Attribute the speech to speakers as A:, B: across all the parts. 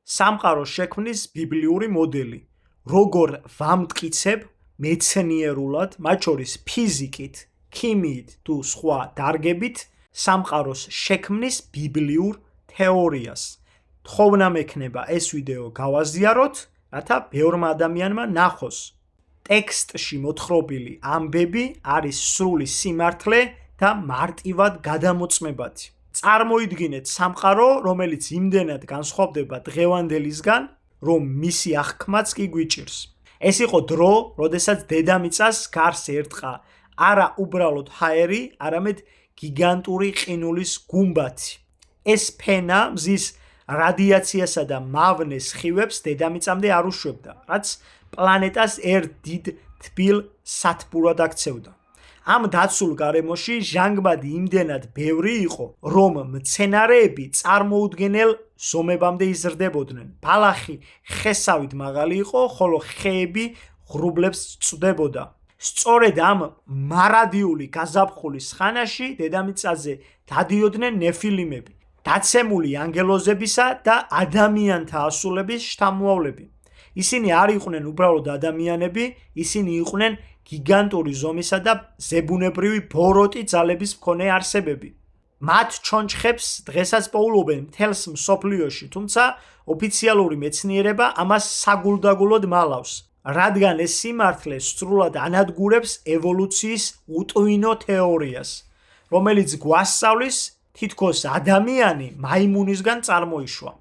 A: სამყაროს შექმნის ბიბლიური მოდელი. როგორ ვამტკიცებ მეცნიერულად, მათ შორის ფიზიკით, ქიმიით თუ სხვა დარგებით სამყაროს შექმნის ბიბლიურ თეორიას. თხოვნა მექნება ეს ვიდეო გავაზიაროთ, რათა ბევრმა ადამიანმა ნახოს. ტექსტში მოთხრობილი ამბები არის სრული სიმართლე და მარტივად გადამოწმებადი. წარმოიდგინეთ სამყარო, რომელიც იმდენად განსხვავდება დღევანდელისგან, რომ მისი აღქმაც კი გვიჭირს. ეს იყო დრო, როდესაც დედამიწას გარს ერტყა არა უბრალოდ ჰაერი, არამედ გიგანტური ყინულის გუმბათი. ეს ფენა მზის რადიაციასა და მავნეს სხივებს დედამიწამდე არ უშვებდა, რაც პლანეტას ერთ დიდ თბილ სათბურად აქცევდა. ამ დაცულ გარემოში ჟანგბადი იმდენად ბევრი იყო, რომ მცენარეები წარმოუდგენელ ზომებამდე იზრდებოდნენ. ბალახი ხესავით მაღალი იყო, ხოლო ხეები ღრუბლებს წვდებოდა. სწორედ ამ მარადიული გაზაფხულის ხანაში დედამიწაზე დადიოდნენ ნეფილიმები, დაცემული ანგელოზებისა და ადამიანთა ასულების შთამომავლები. ისინი არ იყვნენ უბრალოდ ადამიანები, ისინი იყვნენ გიგანტური ზომისა და ზებუნებრივი ბოროტი ძალების მქონე არსებები. მათ ჩონჩხებს დღესაც პოულობენ მთელს მსოფლიოში, თუმცა ოფიციალური მეცნიერება ამას საგულდაგულოდ მალავს, რადგან ეს სიმართლე სრულად ანადგურებს ევოლუციის უტვინო თეორიას, რომელიც გვასწავლის თითქოს ადამიანი მაიმუნისგან წარმოიშვა.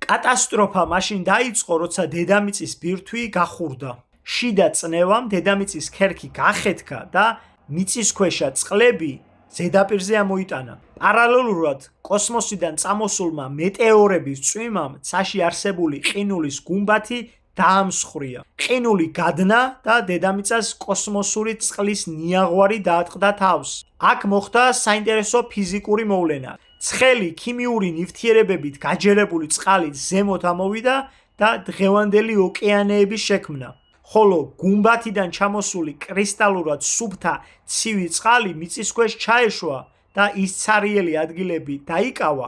A: კატასტროფა მაშინ დაიწყო, როცა დედამიწის ბირთვი გახურდა. შიდა წნევამ დედამიწის ქერქი გახეთქა და მიწისქვეშა წყლები ზედაპირზე ამოიტანა. პარალელურად კოსმოსიდან წამოსულმა მეტეორების წვიმამ ცაში არსებული ყინულის გუმბათი დაამსხვრია. ყინული გადნა და დედამიწას კოსმოსური წყლის ნიაღვარი დაატყდა თავს. აქ მოხდა საინტერესო ფიზიკური მოვლენა. ცხელი ქიმიური ნივთიერებებით გაჯერებული წყალი ზემოთ ამოვიდა და დღევანდელი ოკეანეები შექმნა. ხოლო გუმბათიდან ჩამოსული კრისტალურად სუფთა ცივი წყალი მიწისქვეშ ჩაეშვა და ის ცარიელი ადგილები დაიკავა,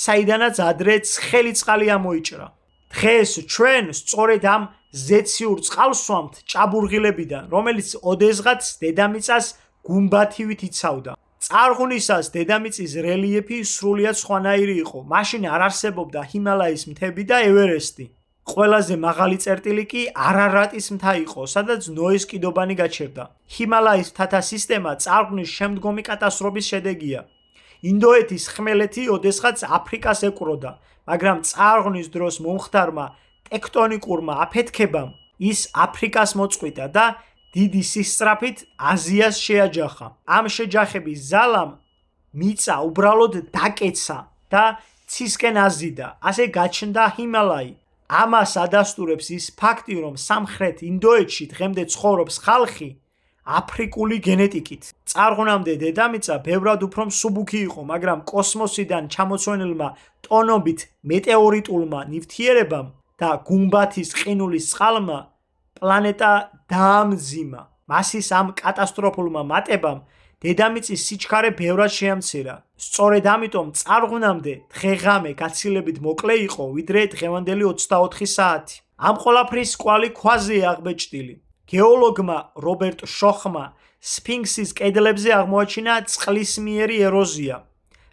A: საიდანაც ადრე ცხელი წყალი ამოიჭრა. დღეს ჩვენ სწორედ ამ ზეციურ წყალს ვსვამთ ჭაბურღილებიდან, რომელიც ოდესღაც დედამიწას გუმბათივით იცავდა. წარღვნისას დედამიწის რელიეფი სრულიად სხვანაირი იყო. მაშინ არ არსებობდა ჰიმალაის მთები და ევერესტი. ყველაზე მაღალი წერტილი კი არარატის მთა იყო, სადაც ნოეს კიდობანი გაჩერდა. ჰიმალაის მთათა სისტემა წარღვნის შემდგომი კატასტროფის შედეგია. ინდოეთის ხმელეთი ოდესღაც აფრიკას ეკვროდა, მაგრამ წარღვნის დროს მომხდარმა ტექტონიკურმა აფეთქებამ ის აფრიკას მოწყვიტა და დიდი სისწრაფით აზიას შეაჯახა. ამ შეჯახების ზალამ მიწა უბრალოდ დაკეცა და ცისკენ აზიდა, ასე გაჩნდა ჰიმალაი. ამას ადასტურებს ის ფაქტი, რომ სამხრეთ ინდოეთში დღემდე ცხოვრობს ხალხი აფრიკული გენეტიკით. წარღვნამდე დედამიწა ბევრად უფრო მსუბუქი იყო, მაგრამ კოსმოსიდან ჩამოცვენილმა ტონობით მეტეორიტულმა ნივთიერებამ და გუმბათის ყინულის წყალმა პლანეტა დაამძიმა. მასის ამ კატასტროფულმა მატებამ დედამიწის სიჩქარე ბევრად შეამცირა. სწორედ ამიტომ წარღვნამდე დღე-ღამე გაცილებით მოკლე იყო, ვიდრე დღევანდელი 24 საათი. ამ ყველაფრის კვალი ქვაზეა აღბეჭდილი. გეოლოგმა რობერტ შოხმა სფინქსის კედლებზე აღმოაჩინა წყლისმიერი ეროზია,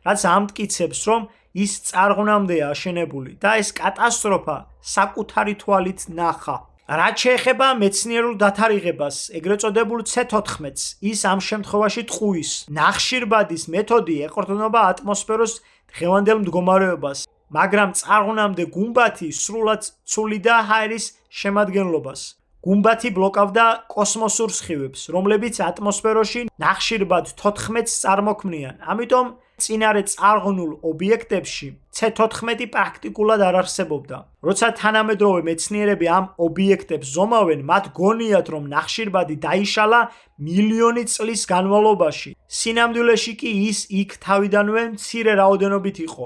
A: რაც ამტკიცებს, რომ ის წარღვნამდეა აშენებული და ეს კატასტროფა საკუთარი თვალით ნახა. რაც შეეხება მეცნიერულ დათარიღებას, ეგრეთ წოდებულ C14-ს, ის ამ შემთხვევაში ტყუის. ნახშირბადის მეთოდი ეყრდნობა ატმოსფეროს დღევანდელ მდგომარეობას, მაგრამ წარღვნამდე გუმბათი სრულად ცვლიდა ჰაერის შემადგენლობას. გუმბათი ბლოკავდა კოსმოსურ სხივებს, რომლებიც ატმოსფეროში ნახშირბად 14-ს წარმოქმნიან. ამიტომ წინარე წარღვნულ ობიექტებში C14 პრაქტიკულად არ არსებობდა. როცა თანამედროვე მეცნიერები ამ ობიექტებს ზომავენ, მათ გონიათ, რომ ნახშირბადი დაიშალა მილიონი წლის განმავლობაში. სინამდვილეში კი ის იქ თავიდანვე მცირე რაოდენობით იყო.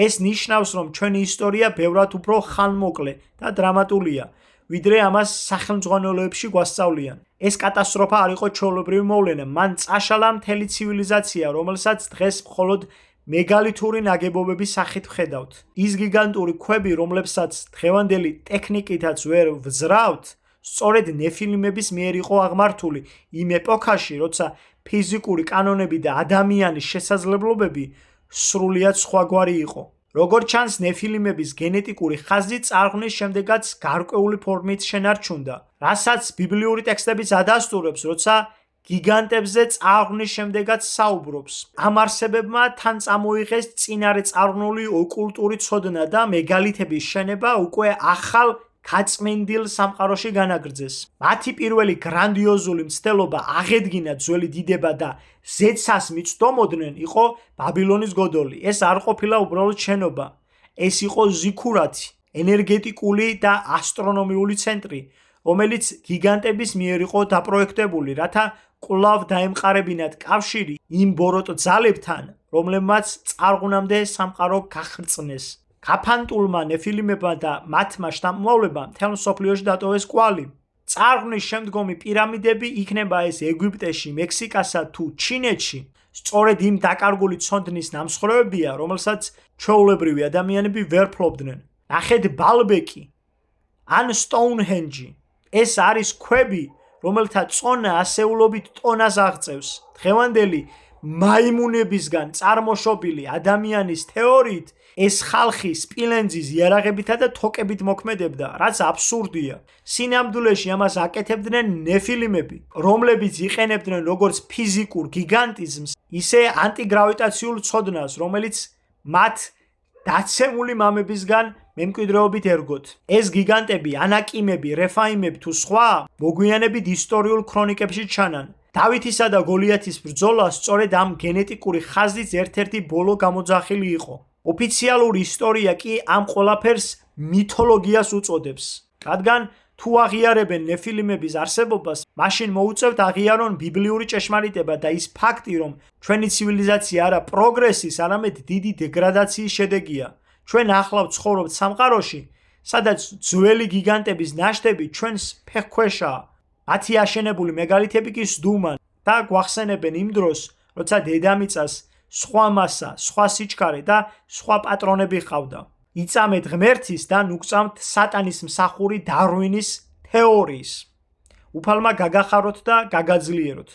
A: ეს ნიშნავს, რომ ჩვენი ისტორია ბევრად უფრო ხანმოკლე და დრამატულია, ვიდრე ამას სახელმძღვანელოებში გვასწავლიან. ეს კატასტროფა არ იყო ჩვეულებრივი მოვლენა, მან წაშალა მთელი ცივილიზაცია, რომელსაც დღეს მხოლოდ მეგალითური ნაგებობების სახით ვხედავთ. ის გიგანტური ქვები, რომლებსაც დღევანდელი ტექნიკითაც ვერ ვძრავთ, სწორედ ნეფილიმების მიერ იყო აღმართული იმ ეპოქაში, როცა ფიზიკური კანონები და ადამიანის შესაძლებლობები სრულიად სხვაგვარი იყო. როგორც ჩანს, ნეფილიმების გენეტიკური ხაზი წარღვნის შემდეგაც გარკვეული ფორმით შენარჩუნდა, რასაც ბიბლიური ტექსტებიც ადასტურებს, როცა გიგანტებზე წარღვნის შემდეგაც საუბრობს. ამ არსებებმა თან წამოიღეს წინარეწარღვნული ოკულტური ცოდნა და მეგალითების შენება უკვე ახალ გაწმენდილ სამყაროში განაგრძეს. მათი პირველი გრანდიოზული მცდელობა აღედგინა ძველი დიდება და ზეცას მიცდომოდნენ იყო ბაბილონის გოდოლი. ეს არ ყოფილა უბრალოდ შენობა. ეს იყო ზიქურათი, ენერგეტიკული და ასტრონომიული ცენტრი, რომელიც გიგანტების მიერ იყო დაპროექტებული, რათა კვლავ დაემყარებინათ კავშირი იმ ბოროტ ძალებთან, რომლებმაც წარღვნამდე სამყარო გახრწნეს. გაფანტულმა ნეფილიმებმა და მათმა შთამომავლებმა მთელ მსოფლიოში დატოვეს კვალი. წარღვნის შემდგომი პირამიდები, იქნება ეს ეგვიპტეში, მექსიკასა თუ ჩინეთში, სწორედ იმ დაკარგული ცოდნის ნამსხვრევებია, რომელსაც ჩვეულებრივი ადამიანები ვერ ფლობდნენ. ნახეთ ბალბეკი ან სტოუნჰენჯი. ეს არის ქვები, რომელთა წონა ასეულობით ტონას აღწევს. დღევანდელი მაიმუნებისგან წარმოშობილი ადამიანის თეორიით, ეს ხალხი სპილენძის იარაღებითა და თოკებით მოქმედებდა, რაც აბსურდია. სინამდვილეში ამას აკეთებდნენ ნეფილიმები, რომლებიც იყენებდნენ როგორც ფიზიკურ გიგანტიზმს, ისე ანტიგრავიტაციულ ცოდნას, რომელიც მათ დაცემული მამებისგან მემკვიდრეობით ერგოთ. ეს გიგანტები, ანაკიმები, რეფაიმები თუ სხვა მოგვიანებით ისტორიულ ქრონიკებში ჩანან. დავითისა და გოლიათის ბრძოლა სწორედ ამ გენეტიკური ხაზის ერთ-ერთი ბოლო გამოძახილი იყო. ოფიციალური ისტორია კი ამ ყველაფერს მითოლოგიას უწოდებს. რადგან თუ აღიარებენ ნეფილიმების არსებობას, მაშინ მოუწევთ აღიარონ ბიბლიური ჭეშმარიტება და ის ფაქტი, რომ ჩვენი ცივილიზაცია არა პროგრესის, არამედ დიდი დეგრადაციის შედეგია. ჩვენ ახლა ვცხოვრობთ სამყაროში, სადაც ძველი გიგანტების ნაშთები ჩვენს ფეხქვეშაა. მათი აშენებული მეგალითები კი სდუმან და გვახსენებენ იმ დროს, როცა დედამიწას სხვა მასა, სხვა სიჩქარე და სხვა პატრონები ჰყავდა. იწამეთ ღმერთის და ნუგწამთ სატანის მსახური დარვინის თეორიის. უფალმა გაგახაროთ და გაგაძლიეროთ.